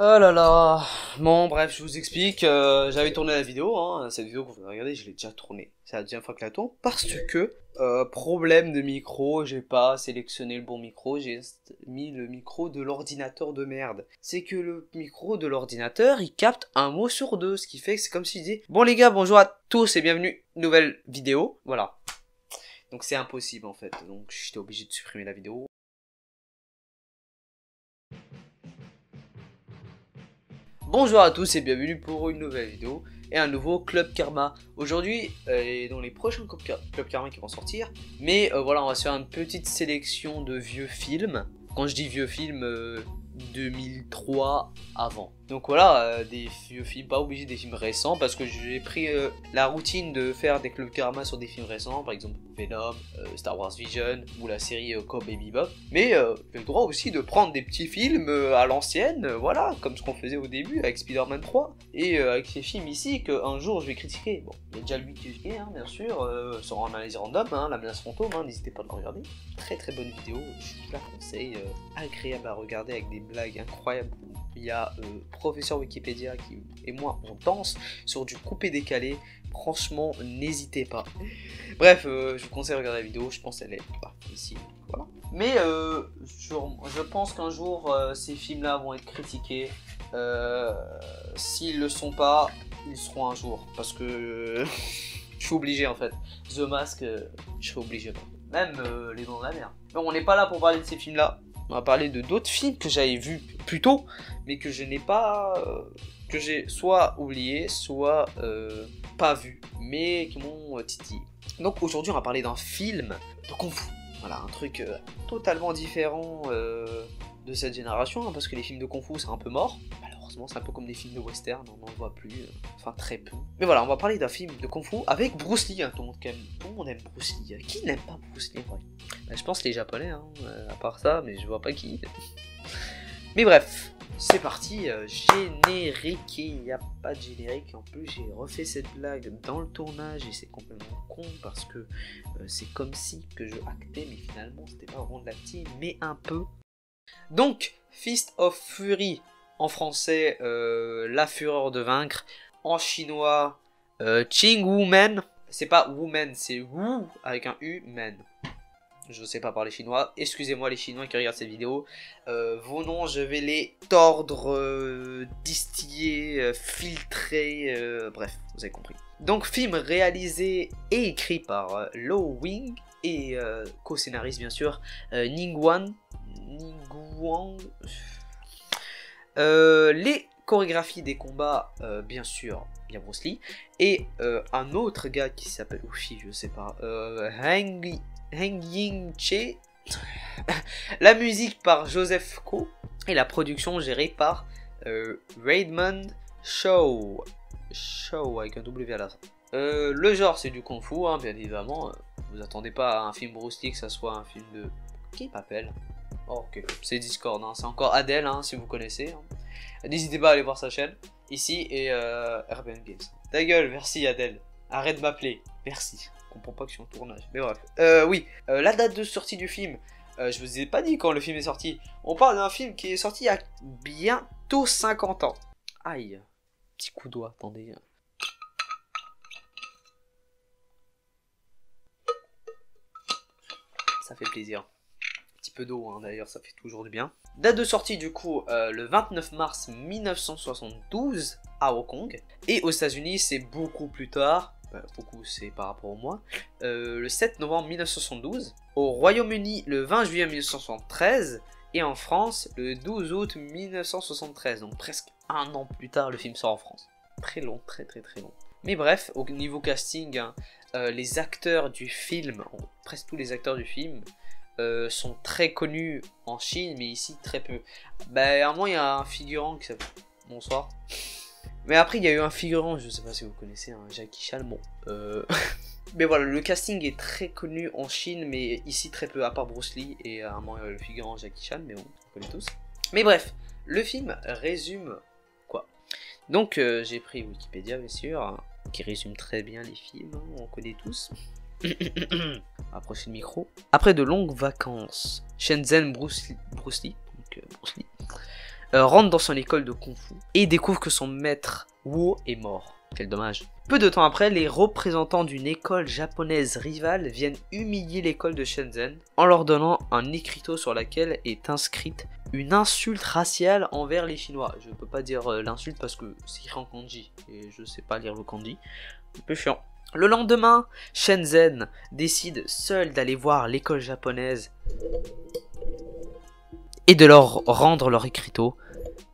Oh là là. Bon, bref, je vous explique. J'avais tourné la vidéo, hein. Cette vidéo que vous regardez, je l'ai déjà tournée. C'est la deuxième fois que je la tourne. Parce que, problème de micro, j'ai pas sélectionné le bon micro. J'ai mis le micro de l'ordinateur de merde. C'est que le micro de l'ordinateur, il capte un mot sur deux. Ce qui fait que c'est comme si je disais: bon les gars, bonjour à tous et bienvenue, nouvelle vidéo. Voilà. Donc c'est impossible en fait. Donc j'étais obligé de supprimer la vidéo. Bonjour à tous et bienvenue pour une nouvelle vidéo et un nouveau Club Karma. Aujourd'hui et dans les prochains Club Karma qui vont sortir, mais voilà, on va se faire une petite sélection de vieux films. Quand je dis vieux films, 2003 avant. Donc voilà, des vieux films, pas obligé des films récents, parce que j'ai pris la routine de faire des Club Karma sur des films récents, par exemple Venom, Star Wars Vision ou la série Cowboy Bebop. Mais j'ai le droit aussi de prendre des petits films à l'ancienne, voilà, comme ce qu'on faisait au début avec Spider-Man 3 et avec ces films ici qu'un jour je vais critiquer. Bon, il y a déjà lui qui est, hein, bien sûr, sur un analyse random, hein, la menace fantôme, hein, n'hésitez pas à le regarder. Très très bonne vidéo, je la conseille, agréable à regarder avec des blagues incroyables. Il y a professeur Wikipédia qui et moi on danse sur du coupé-décalé. Franchement, n'hésitez pas. Bref, je vous conseille de regarder la vidéo. Je pense qu'elle est ici. Voilà. Mais je pense qu'un jour ces films-là vont être critiqués. S'ils le sont pas, ils seront un jour. Parce que je suis obligé en fait. The Mask, je suis obligé. Même Les Dents de la Mer. Donc on n'est pas là pour parler de ces films-là. On va parler de d'autres films que j'avais vus plus tôt, mais que je n'ai pas, que j'ai soit oublié, soit pas vu, mais qui m'ont titillé. Donc aujourd'hui, on va parler d'un film de Kung Fu. Voilà, un truc totalement différent de cette génération, hein, parce que les films de Kung Fu, c'est un peu mort. Malheureusement, c'est un peu comme des films de western, on n'en voit plus, enfin très peu. Mais voilà, on va parler d'un film de Kung Fu avec Bruce Lee, hein, tout le monde aime Bruce Lee. Qui n'aime pas Bruce Lee, ouais. Bah, je pense les japonais, hein, à part ça, mais je vois pas qui. Mais bref, c'est parti, générique, il n'y a pas de générique, en plus j'ai refait cette blague dans le tournage et c'est complètement con parce que c'est comme si que je actais, mais finalement c'était pas vraiment de l'acting, mais un peu. Donc, Fist of Fury, en français, La Fureur de Vaincre, en chinois, Ching Wu Men, c'est pas Woman, c'est Wu avec un U, Men. Je ne sais pas parler chinois, excusez-moi les chinois qui regardent cette vidéo. Vos noms, je vais les tordre, distiller, filtrer, bref, vous avez compris. Donc film réalisé et écrit par Lo Wing et co-scénariste bien sûr Ningguang. Les chorégraphies des combats, bien sûr, bien Bruce Lee, et un autre gars qui s'appelle, je sais pas, Heng Ying-che. La musique par Joseph Ko et la production gérée par Raymond Shaw avec un W à la fin. Le genre c'est du Kung Fu, hein, bien évidemment. Vous attendez pas à un film Bruce Lee que ça soit un film de... Qui m'appelle? Oh, ok, c'est Discord, hein. C'est encore Adèle, hein, si vous connaissez. Hein. N'hésitez pas à aller voir sa chaîne, ici, et Urban Games. Ta gueule, merci Adèle. Arrête de m'appeler, merci. Je comprends pas que je suis en tournage, mais bref. Oui, la date de sortie du film, je vous ai pas dit quand le film est sorti. On parle d'un film qui est sorti il y a bientôt 50 ans. Aïe, petit coup de doigt, attendez. Ça fait plaisir. Un petit peu d'eau, hein, d'ailleurs, ça fait toujours du bien. Date de sortie du coup, le 29 mars 1972 à Hong Kong. Et aux États-Unis, c'est beaucoup plus tard. Beaucoup c'est par rapport au mois, le 7 novembre 1972, au Royaume-Uni le 20 juillet 1973 et en France le 12 août 1973, donc presque un an plus tard le film sort en France. Très long, très long. Mais bref, au niveau casting, hein, les acteurs du film, presque tous les acteurs du film sont très connus en Chine, mais ici très peu. À un moment il y a un figurant qui s'appelle... Bonsoir. Mais après, il y a eu un figurant, je ne sais pas si vous connaissez, hein, Jackie Chan, bon. Mais voilà, le casting est très connu en Chine, mais ici très peu, à part Bruce Lee et à un moment le figurant Jackie Chan, mais bon, on connaît tous. Mais bref, le film résume quoi? Donc, j'ai pris Wikipédia, bien sûr, hein, qui résume très bien les films, hein, on connaît tous. Approchez le micro. Après de longues vacances, Shenzhen Bruce Lee rentre dans son école de Kung Fu et découvre que son maître Wu est mort. Quel dommage. Peu de temps après, les représentants d'une école japonaise rivale viennent humilier l'école de Shenzhen en leur donnant un écriteau sur lequel est inscrite une insulte raciale envers les Chinois. Je peux pas dire l'insulte parce que c'est écrit en kanji et je sais pas lire le kanji. Un peu chiant. Le lendemain, Shenzhen décide seul d'aller voir l'école japonaise et de leur rendre leur écriteau.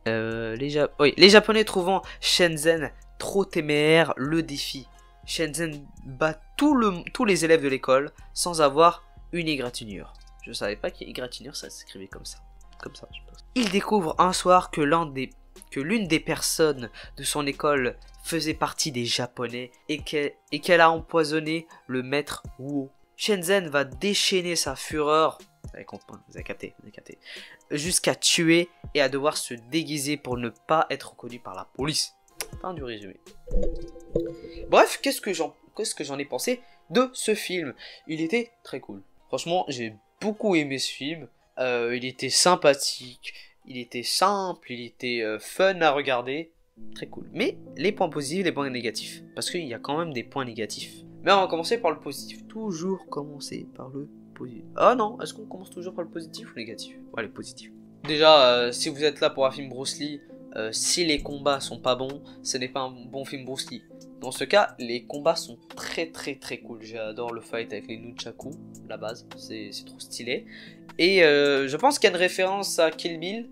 Les Japonais trouvant Shenzhen trop téméraire le défi. Shenzhen bat tous les élèves de l'école sans avoir une égratignure. Je savais pas qu'égratignure ça s'écrivait comme ça. Comme ça, je pense. Il découvre un soir que l'une des personnes de son école faisait partie des Japonais et qu'elle a empoisonné le maître Wu. Shenzhen va déchaîner sa fureur, vous avez capté, jusqu'à tuer et à devoir se déguiser pour ne pas être reconnu par la police. Fin du résumé. Bref, qu'est-ce que j'en ai pensé de ce film? Il était très cool. Franchement, j'ai beaucoup aimé ce film. Il était sympathique, il était simple, il était fun à regarder. Très cool. Mais les points positifs, les points négatifs. Parce qu'il y a quand même des points négatifs. Mais on va commencer par le positif. Toujours commencer par le positif. Ah non, est-ce qu'on commence toujours par le positif ou le négatif? Ouais, le positif. Déjà, si vous êtes là pour un film Bruce Lee, si les combats sont pas bons, ce n'est pas un bon film Bruce Lee. Dans ce cas, les combats sont très cool. J'adore le fight avec les nunchaku, la base, c'est trop stylé. Et je pense qu'il y a une référence à Kill Bill,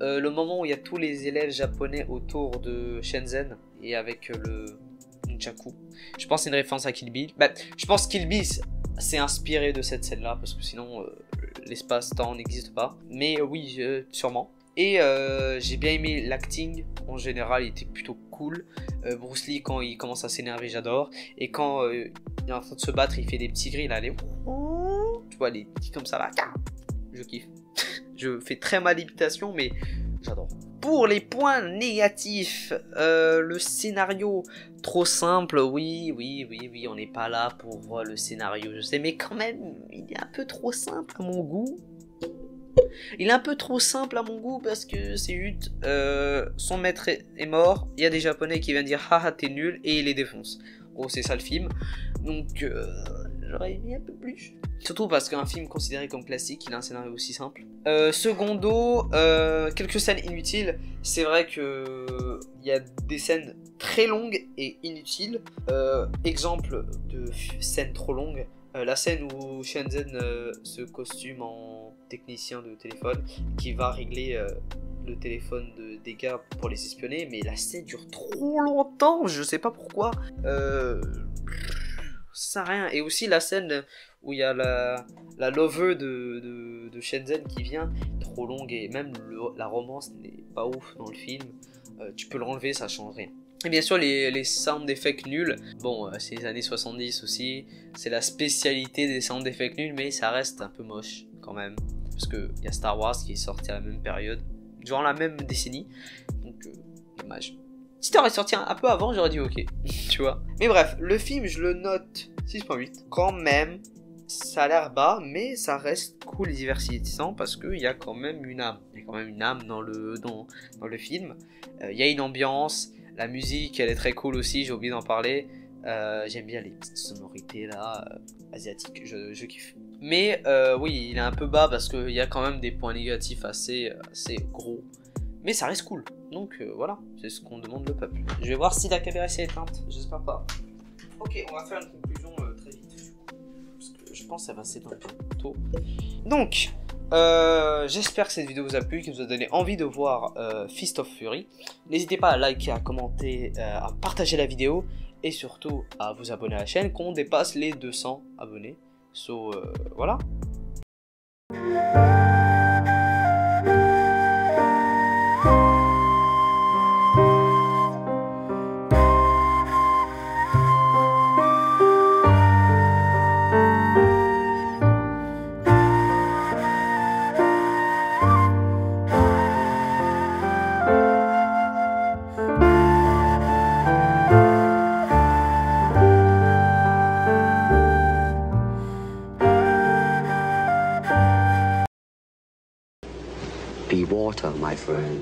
le moment où il y a tous les élèves japonais autour de Shenzhen et avec le nunchaku. Je pense que c'est une référence à Kill Bill. Bah, je pense que Kill Bill s'est inspiré de cette scène-là, parce que sinon l'espace-temps n'existe pas. Mais oui, sûrement. Et j'ai bien aimé l'acting, en général il était plutôt cool. Bruce Lee quand il commence à s'énerver j'adore. Et quand il est en train de se battre il fait des petits grilles là, tu vois les petits comme ça là, je kiffe. Je fais très mal l'imitation mais j'adore. Pour les points négatifs, le scénario trop simple, oui, on n'est pas là pour voir le scénario je sais, mais quand même il est un peu trop simple à mon goût. Il est un peu trop simple à mon goût parce que c'est juste son maître est mort, il y a des japonais qui viennent dire haha t'es nul et il les défonce. Oh c'est ça le film, donc j'aurais aimé un peu plus. Surtout parce qu'un film considéré comme classique, il a un scénario aussi simple. Secondo, quelques scènes inutiles, c'est vrai que il y a des scènes très longues et inutiles. Exemple de scène trop longue. La scène où Shenzhen se costume en technicien de téléphone qui va régler le téléphone des gars pour les espionner, mais la scène dure trop longtemps, je sais pas pourquoi. Ça sert à rien. Et aussi la scène où il y a la lover de Shenzhen qui vient, trop longue, et même la romance n'est pas ouf dans le film. Tu peux l'enlever, ça change rien. Et bien sûr les sound effects nuls, bon c'est les années 70 aussi, c'est la spécialité des sound effects nuls, mais ça reste un peu moche quand même, parce qu'il y a Star Wars qui est sorti à la même période, genre la même décennie, donc dommage. Si t'aurais sorti un peu avant j'aurais dit ok, tu vois. Mais bref, le film je le note 6.8, quand même, ça a l'air bas, mais ça reste cool et divertissant parce qu'il y a quand même une âme, il y a quand même une âme dans le film, il y a une ambiance. La musique, elle est très cool aussi, j'ai oublié d'en parler. J'aime bien les petites sonorités là, asiatiques, je kiffe. Mais oui, il est un peu bas parce qu'il y a quand même des points négatifs assez gros. Mais ça reste cool. Donc voilà, c'est ce qu'on demande le peuple. Je vais voir si la caméra s'est éteinte, j'espère pas. Ok, on va faire une conclusion très vite. Parce que je pense que ça va s'éteindre bientôt. Donc, j'espère que cette vidéo vous a plu, qu'elle vous a donné envie de voir Fist of Fury. N'hésitez pas à liker, à commenter, à partager la vidéo et surtout à vous abonner à la chaîne qu'on dépasse les 200 abonnés. So voilà. Be water, my friend.